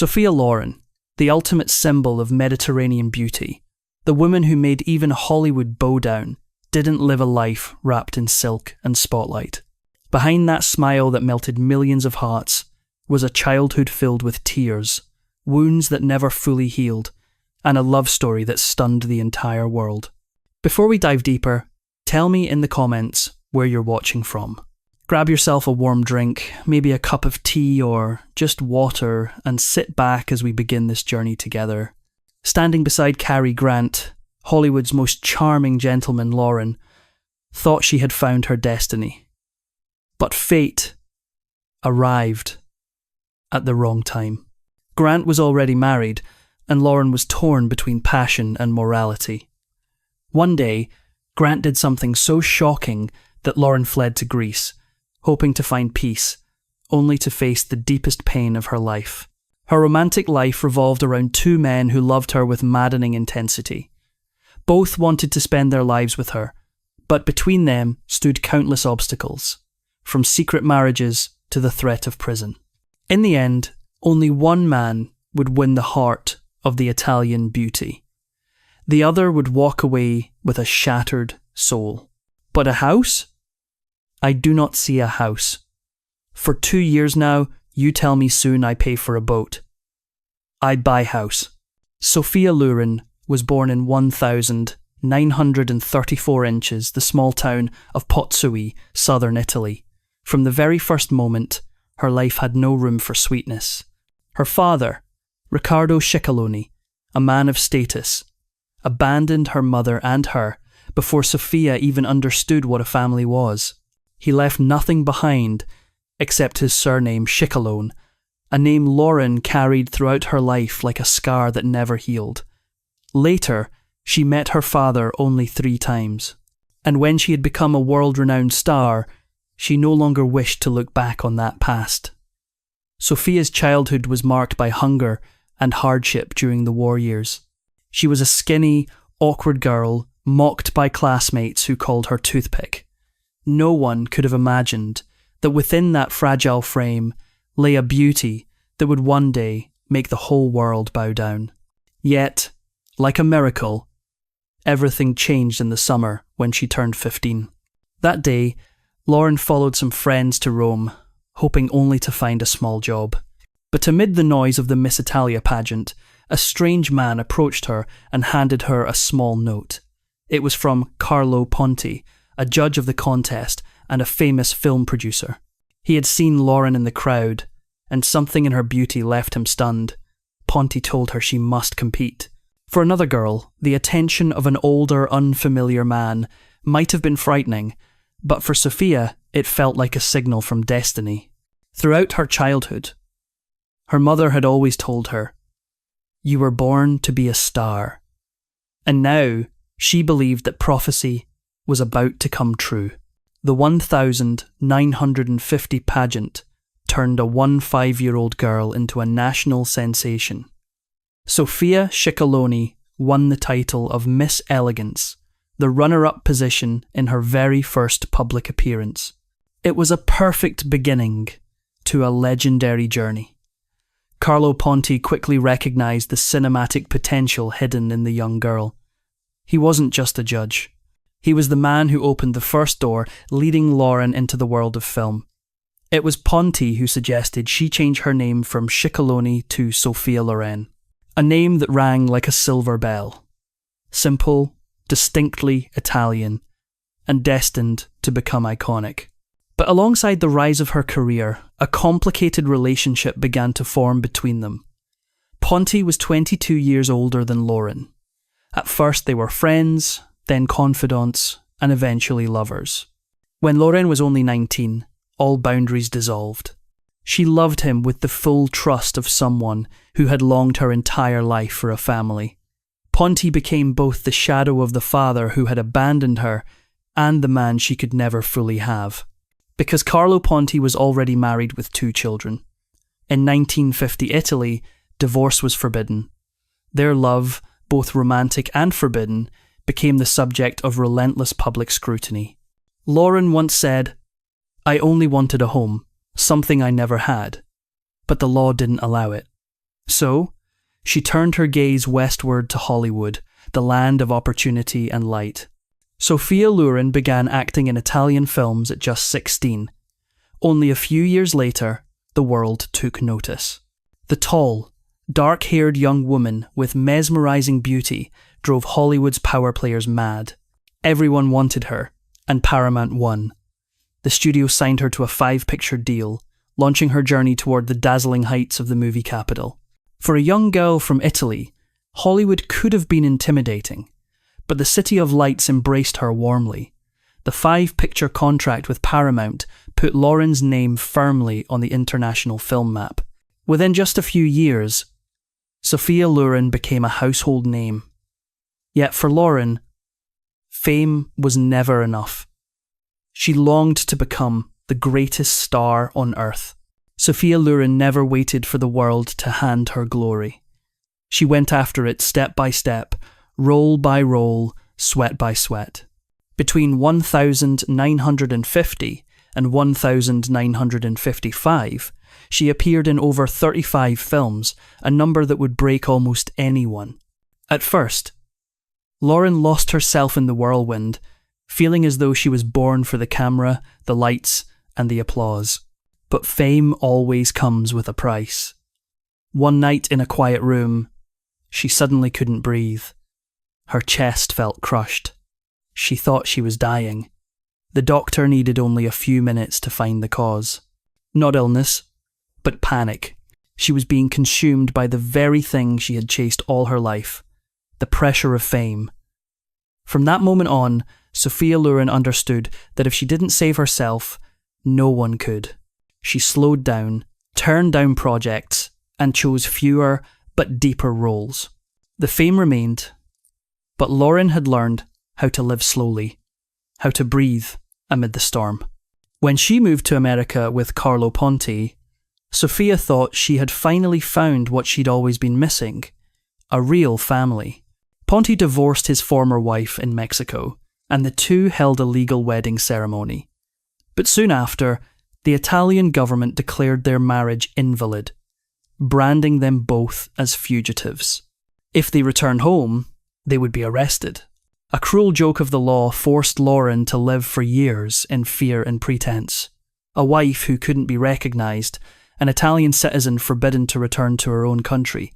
Sophia Loren, the ultimate symbol of Mediterranean beauty, the woman who made even Hollywood bow down, didn't live a life wrapped in silk and spotlight. Behind that smile that melted millions of hearts was a childhood filled with tears, wounds that never fully healed, and a love story that stunned the entire world. Before we dive deeper, tell me in the comments where you're watching from. Grab yourself a warm drink, maybe a cup of tea or just water, and sit back as we begin this journey together. Standing beside Cary Grant, Hollywood's most charming gentleman, Loren thought she had found her destiny. But fate arrived at the wrong time. Grant was already married, and Loren was torn between passion and morality. One day, Grant did something so shocking that Loren fled to Greece, hoping to find peace, only to face the deepest pain of her life. Her romantic life revolved around two men who loved her with maddening intensity. Both wanted to spend their lives with her, but between them stood countless obstacles, from secret marriages to the threat of prison. In the end, only one man would win the heart of the Italian beauty. The other would walk away with a shattered soul. But a house? I do not see a house. For 2 years now, you tell me soon I pay for a boat. I buy house. Sophia Loren was born in 1,934 inches, the small town of Pozzuoli, southern Italy. From the very first moment, her life had no room for sweetness. Her father, Riccardo Ciccoloni, a man of status, abandoned her mother and her before Sophia even understood what a family was. He left nothing behind except his surname Ciccolone, a name Loren carried throughout her life like a scar that never healed. Later, she met her father only 3 times, and when she had become a world-renowned star, she no longer wished to look back on that past. Sophia's childhood was marked by hunger and hardship during the war years. She was a skinny, awkward girl, mocked by classmates who called her toothpick. No one could have imagined that within that fragile frame lay a beauty that would one day make the whole world bow down. Yet, like a miracle, everything changed in the summer when she turned 15. That day, Loren followed some friends to Rome, hoping only to find a small job. But amid the noise of the Miss Italia pageant, a strange man approached her and handed her a small note. It was from Carlo Ponti, a judge of the contest and a famous film producer. He had seen Loren in the crowd, and something in her beauty left him stunned. Ponti told her she must compete. For another girl, the attention of an older, unfamiliar man might have been frightening, but for Sophia, it felt like a signal from destiny. Throughout her childhood, her mother had always told her, "You were born to be a star." And now, she believed that prophecy was about to come true. The 1,950 pageant turned a 15-year-old girl into a national sensation. Sophia Ciccoloni won the title of Miss Elegance, the runner-up position in her very first public appearance. It was a perfect beginning to a legendary journey. Carlo Ponti quickly recognised the cinematic potential hidden in the young girl. He wasn't just a judge. He was the man who opened the first door, leading Loren into the world of film. It was Ponti who suggested she change her name from Ciccoloni to Sophia Loren, a name that rang like a silver bell. Simple, distinctly Italian, and destined to become iconic. But alongside the rise of her career, a complicated relationship began to form between them. Ponti was 22 years older than Loren. At first they were friends, then confidants, and eventually lovers. When Loren was only 19, all boundaries dissolved. She loved him with the full trust of someone who had longed her entire life for a family. Ponti became both the shadow of the father who had abandoned her and the man she could never fully have. Because Carlo Ponti was already married with 2 children. In 1950 Italy, divorce was forbidden. Their love, both romantic and forbidden, became the subject of relentless public scrutiny. Loren once said, "I only wanted a home, something I never had, but the law didn't allow it." So, she turned her gaze westward to Hollywood, the land of opportunity and light. Sophia Loren began acting in Italian films at just 16. Only a few years later, the world took notice. The tall, dark-haired young woman with mesmerizing beauty drove Hollywood's power players mad. Everyone wanted her, and Paramount won. The studio signed her to a 5-picture deal, launching her journey toward the dazzling heights of the movie capital. For a young girl from Italy, Hollywood could have been intimidating, but the City of Lights embraced her warmly. The 5-picture contract with Paramount put Loren's name firmly on the international film map. Within just a few years, Sophia Loren became a household name. Yet for Loren, fame was never enough. She longed to become the greatest star on earth. Sophia Loren never waited for the world to hand her glory. She went after it step by step, roll by roll, sweat by sweat. Between 1950 and 1955, she appeared in over 35 films, a number that would break almost anyone. At first, Loren lost herself in the whirlwind, feeling as though she was born for the camera, the lights, and the applause. But fame always comes with a price. One night in a quiet room, she suddenly couldn't breathe. Her chest felt crushed. She thought she was dying. The doctor needed only a few minutes to find the cause. Not illness, but panic. She was being consumed by the very thing she had chased all her life, the pressure of fame. From that moment on, Sophia Loren understood that if she didn't save herself, no one could. She slowed down, turned down projects, and chose fewer but deeper roles. The fame remained, but Loren had learned how to live slowly, how to breathe amid the storm. When she moved to America with Carlo Ponti, Sophia thought she had finally found what she'd always been missing, a real family. Ponti divorced his former wife in Mexico, and the two held a legal wedding ceremony. But soon after, the Italian government declared their marriage invalid, branding them both as fugitives. If they returned home, they would be arrested. A cruel joke of the law forced Loren to live for years in fear and pretense. A wife who couldn't be recognised, an Italian citizen forbidden to return to her own country.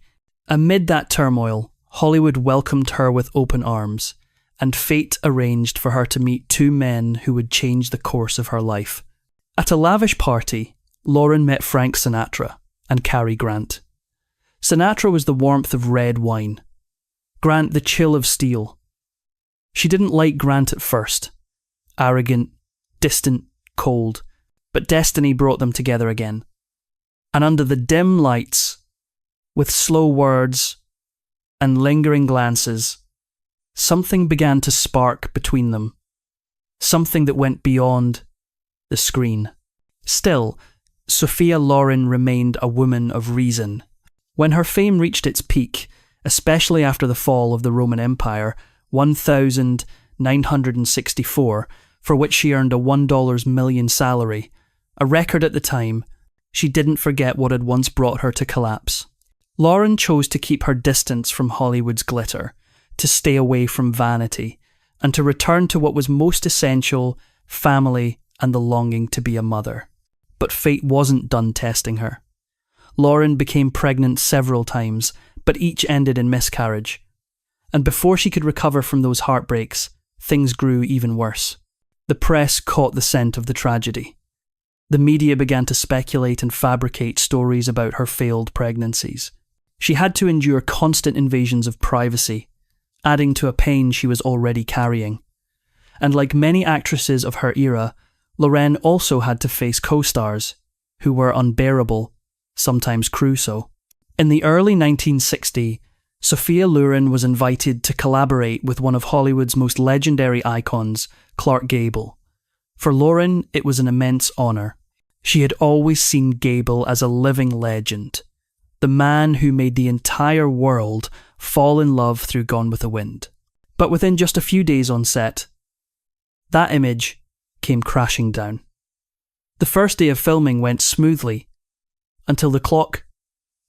Amid that turmoil, Hollywood welcomed her with open arms, and fate arranged for her to meet two men who would change the course of her life. At a lavish party, Loren met Frank Sinatra and Cary Grant. Sinatra was the warmth of red wine, Grant the chill of steel. She didn't like Grant at first. Arrogant, distant, cold. But destiny brought them together again. And under the dim lights, with slow words and lingering glances, something began to spark between them. Something that went beyond the screen. Still, Sophia Loren remained a woman of reason. When her fame reached its peak, especially after the fall of the Roman Empire, 1964, for which she earned a $1 million salary, a record at the time, she didn't forget what had once brought her to collapse. Loren chose to keep her distance from Hollywood's glitter, to stay away from vanity, and to return to what was most essential, family and the longing to be a mother. But fate wasn't done testing her. Loren became pregnant several times, but each ended in miscarriage. And before she could recover from those heartbreaks, things grew even worse. The press caught the scent of the tragedy. The media began to speculate and fabricate stories about her failed pregnancies. She had to endure constant invasions of privacy, adding to a pain she was already carrying. And like many actresses of her era, Loren also had to face co-stars, who were unbearable, sometimes cruel. In the early 1960s, Sophia Loren was invited to collaborate with one of Hollywood's most legendary icons, Clark Gable. For Loren, it was an immense honour. She had always seen Gable as a living legend, the man who made the entire world fall in love through Gone with the Wind. But within just a few days on set, that image came crashing down. The first day of filming went smoothly, until the clock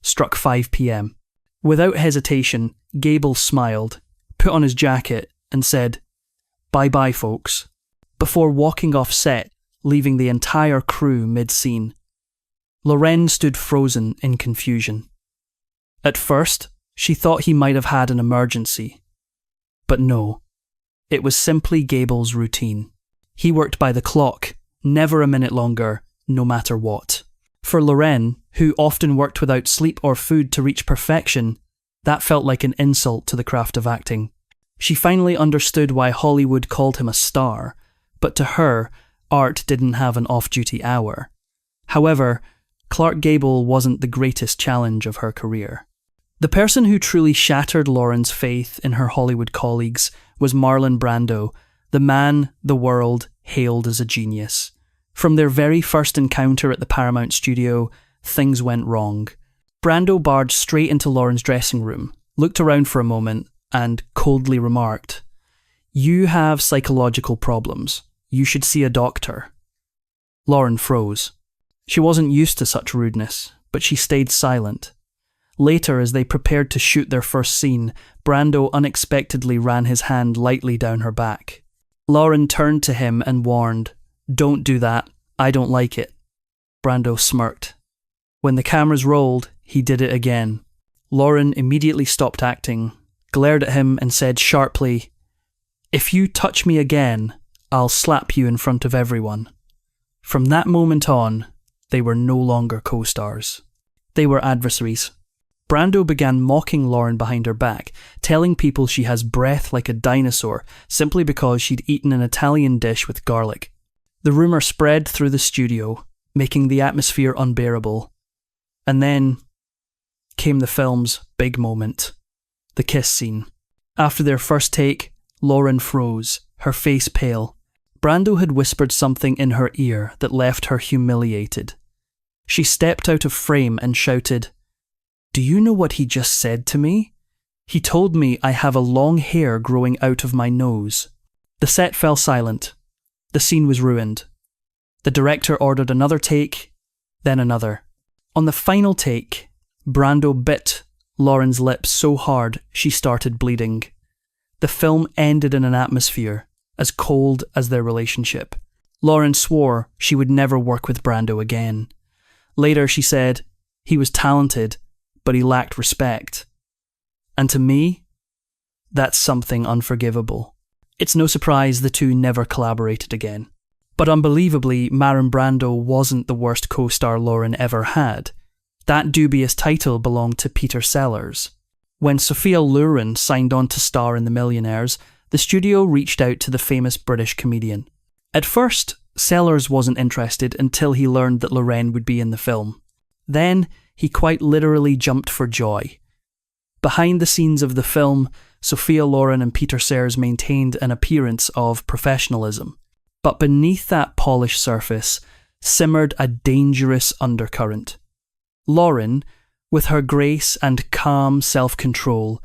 struck 5 p.m. Without hesitation, Gable smiled, put on his jacket, and said, "Bye-bye, folks," before walking off set, leaving the entire crew mid-scene. Loren stood frozen in confusion. At first, she thought he might have had an emergency. But no, it was simply Gable's routine. He worked by the clock, never a minute longer, no matter what. For Loren, who often worked without sleep or food to reach perfection, that felt like an insult to the craft of acting. She finally understood why Hollywood called him a star, but to her, art didn't have an off-duty hour. However, Clark Gable wasn't the greatest challenge of her career. The person who truly shattered Loren's faith in her Hollywood colleagues was Marlon Brando, the man the world hailed as a genius. From their very first encounter at the Paramount studio, things went wrong. Brando barged straight into Loren's dressing room, looked around for a moment, and coldly remarked, "You have psychological problems. You should see a doctor." Loren froze. She wasn't used to such rudeness, but she stayed silent. Later, as they prepared to shoot their first scene, Brando unexpectedly ran his hand lightly down her back. Loren turned to him and warned, "Don't do that. I don't like it." Brando smirked. When the cameras rolled, he did it again. Loren immediately stopped acting, glared at him and said sharply, "If you touch me again, I'll slap you in front of everyone." From that moment on, they were no longer co-stars. They were adversaries. Brando began mocking Loren behind her back, telling people she has breath like a dinosaur simply because she'd eaten an Italian dish with garlic. The rumour spread through the studio, making the atmosphere unbearable. And then came the film's big moment, the kiss scene. After their first take, Loren froze, her face pale. Brando had whispered something in her ear that left her humiliated. She stepped out of frame and shouted, "Do you know what he just said to me? He told me I have a long hair growing out of my nose." The set fell silent. The scene was ruined. The director ordered another take, then another. On the final take, Brando bit Loren's lips so hard she started bleeding. The film ended in an atmosphere as cold as their relationship. Loren swore she would never work with Brando again. Later she said, "He was talented, but he lacked respect." And to me, that's something unforgivable. It's no surprise the two never collaborated again. But unbelievably, Marlon Brando wasn't the worst co-star Loren ever had. That dubious title belonged to Peter Sellers. When Sophia Loren signed on to star in The Millionaires, the studio reached out to the famous British comedian. At first, Sellers wasn't interested until he learned that Loren would be in the film. Then, he quite literally jumped for joy. Behind the scenes of the film, Sophia Loren and Peter Sellers maintained an appearance of professionalism. But beneath that polished surface simmered a dangerous undercurrent. Loren, with her grace and calm self-control,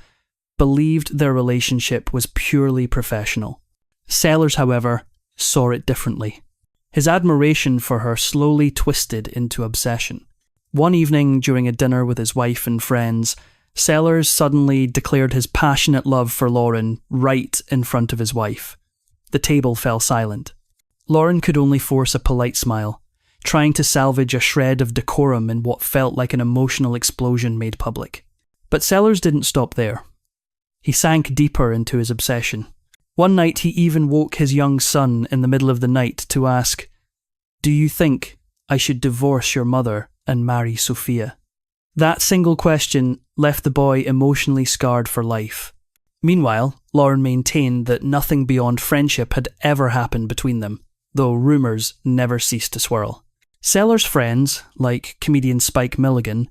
believed their relationship was purely professional. Sellers, however, saw it differently. His admiration for her slowly twisted into obsession. One evening during a dinner with his wife and friends, Sellers suddenly declared his passionate love for Loren right in front of his wife. The table fell silent. Loren could only force a polite smile, trying to salvage a shred of decorum in what felt like an emotional explosion made public. But Sellers didn't stop there. He sank deeper into his obsession. One night he even woke his young son in the middle of the night to ask, "Do you think I should divorce your mother and marry Sophia?" That single question left the boy emotionally scarred for life. Meanwhile, Loren maintained that nothing beyond friendship had ever happened between them, though rumours never ceased to swirl. Sellers' friends, like comedian Spike Milligan,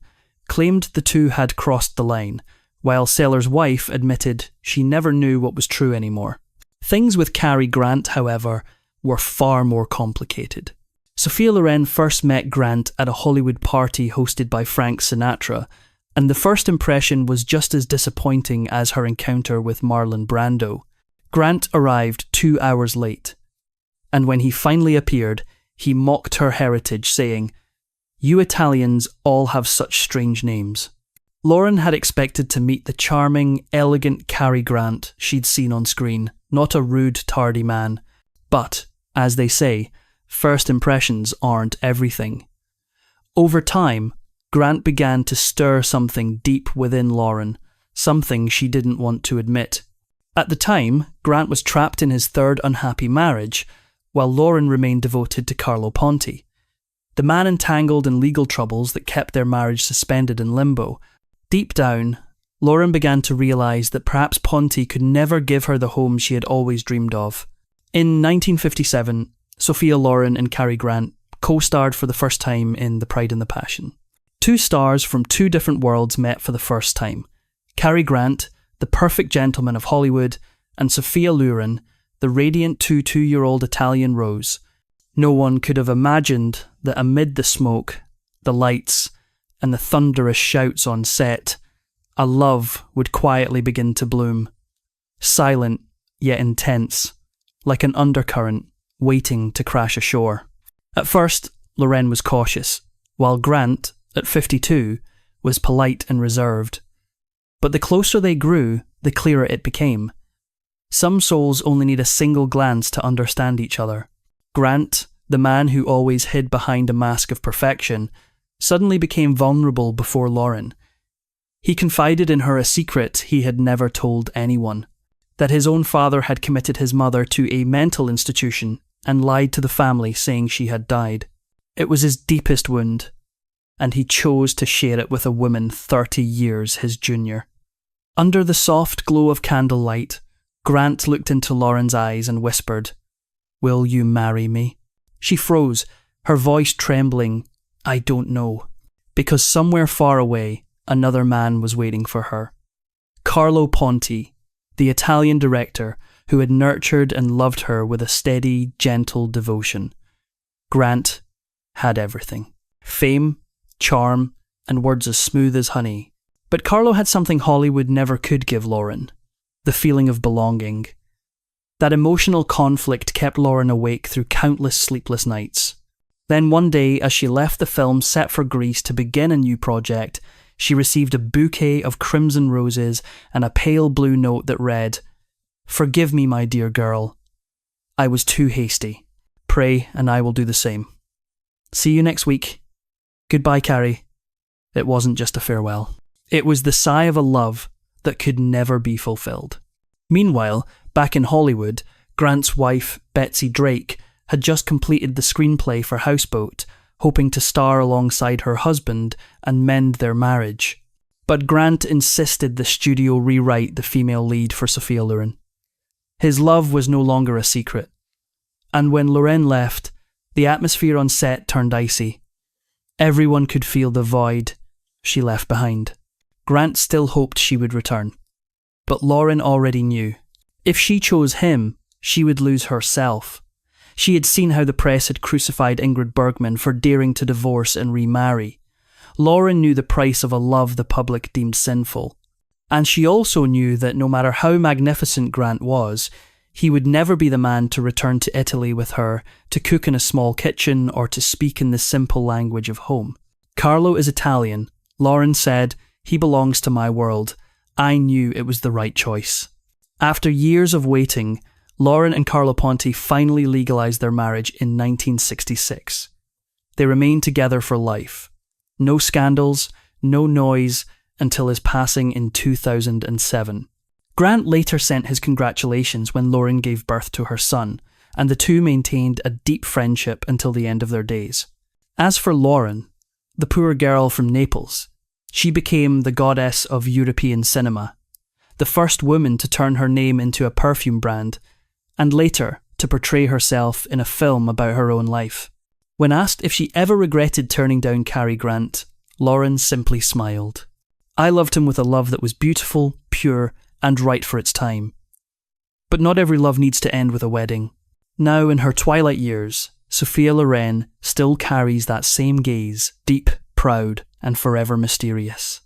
claimed the two had crossed the line, while Sellers' wife admitted she never knew what was true anymore. Things with Cary Grant, however, were far more complicated. Sophia Loren first met Grant at a Hollywood party hosted by Frank Sinatra, and the first impression was just as disappointing as her encounter with Marlon Brando. Grant arrived 2 hours late, and when he finally appeared, he mocked her heritage, saying, You Italians all have such strange names. Loren had expected to meet the charming, elegant Cary Grant she'd seen on screen, not a rude, tardy man. But, as they say, first impressions aren't everything. Over time, Grant began to stir something deep within Loren, something she didn't want to admit. At the time, Grant was trapped in his third unhappy marriage, while Loren remained devoted to Carlo Ponti. The man entangled in legal troubles that kept their marriage suspended in limbo. Deep down, Loren began to realise that perhaps Ponti could never give her the home she had always dreamed of. In 1957, Sophia Loren and Cary Grant co-starred for the first time in The Pride and the Passion. Two stars from two different worlds met for the first time. Cary Grant, the perfect gentleman of Hollywood, and Sophia Loren, the radiant 22-year-old Italian rose. No one could have imagined that amid the smoke, the lights, and the thunderous shouts on set, a love would quietly begin to bloom. Silent, yet intense, like an undercurrent waiting to crash ashore. At first, Loren was cautious, while Grant, at 52, was polite and reserved. But the closer they grew, the clearer it became. Some souls only need a single glance to understand each other. Grant, the man who always hid behind a mask of perfection, suddenly became vulnerable before Loren. He confided in her a secret he had never told anyone, that his own father had committed his mother to a mental institution and lied to the family saying she had died. It was his deepest wound, and he chose to share it with a woman 30 years his junior. Under the soft glow of candlelight, Grant looked into Loren's eyes and whispered, "Will you marry me?" She froze, her voice trembling, "I don't know," because somewhere far away, another man was waiting for her. Carlo Ponti, the Italian director who had nurtured and loved her with a steady, gentle devotion. Grant had everything. Fame, charm, and words as smooth as honey. But Carlo had something Hollywood never could give Loren, the feeling of belonging. That emotional conflict kept Loren awake through countless sleepless nights. Then one day, as she left the film set for Greece to begin a new project, she received a bouquet of crimson roses and a pale blue note that read, "Forgive me, my dear girl. I was too hasty. Pray, and I will do the same. See you next week. Goodbye, Cary. It wasn't just a farewell." It was the sigh of a love that could never be fulfilled. Meanwhile, back in Hollywood, Grant's wife, Betsy Drake, had just completed the screenplay for Houseboat, hoping to star alongside her husband and mend their marriage. But Grant insisted the studio rewrite the female lead for Sophia Loren. His love was no longer a secret. And when Loren left, the atmosphere on set turned icy. Everyone could feel the void she left behind. Grant still hoped she would return. But Loren already knew. If she chose him, she would lose herself. She had seen how the press had crucified Ingrid Bergman for daring to divorce and remarry. Loren knew the price of a love the public deemed sinful. And she also knew that no matter how magnificent Grant was, he would never be the man to return to Italy with her, to cook in a small kitchen or to speak in the simple language of home. Carlo is Italian. Loren said, "He belongs to my world." I knew it was the right choice. After years of waiting, Loren and Carlo Ponti finally legalized their marriage in 1966. They remained together for life. No scandals, no noise, until his passing in 2007. Grant later sent his congratulations when Loren gave birth to her son, and the two maintained a deep friendship until the end of their days. As for Loren, the poor girl from Naples, she became the goddess of European cinema, the first woman to turn her name into a perfume brand, and later to portray herself in a film about her own life. When asked if she ever regretted turning down Cary Grant, Loren simply smiled. "I loved him with a love that was beautiful, pure, and right for its time. But not every love needs to end with a wedding." Now in her twilight years, Sophia Loren still carries that same gaze, deep, proud, and forever mysterious.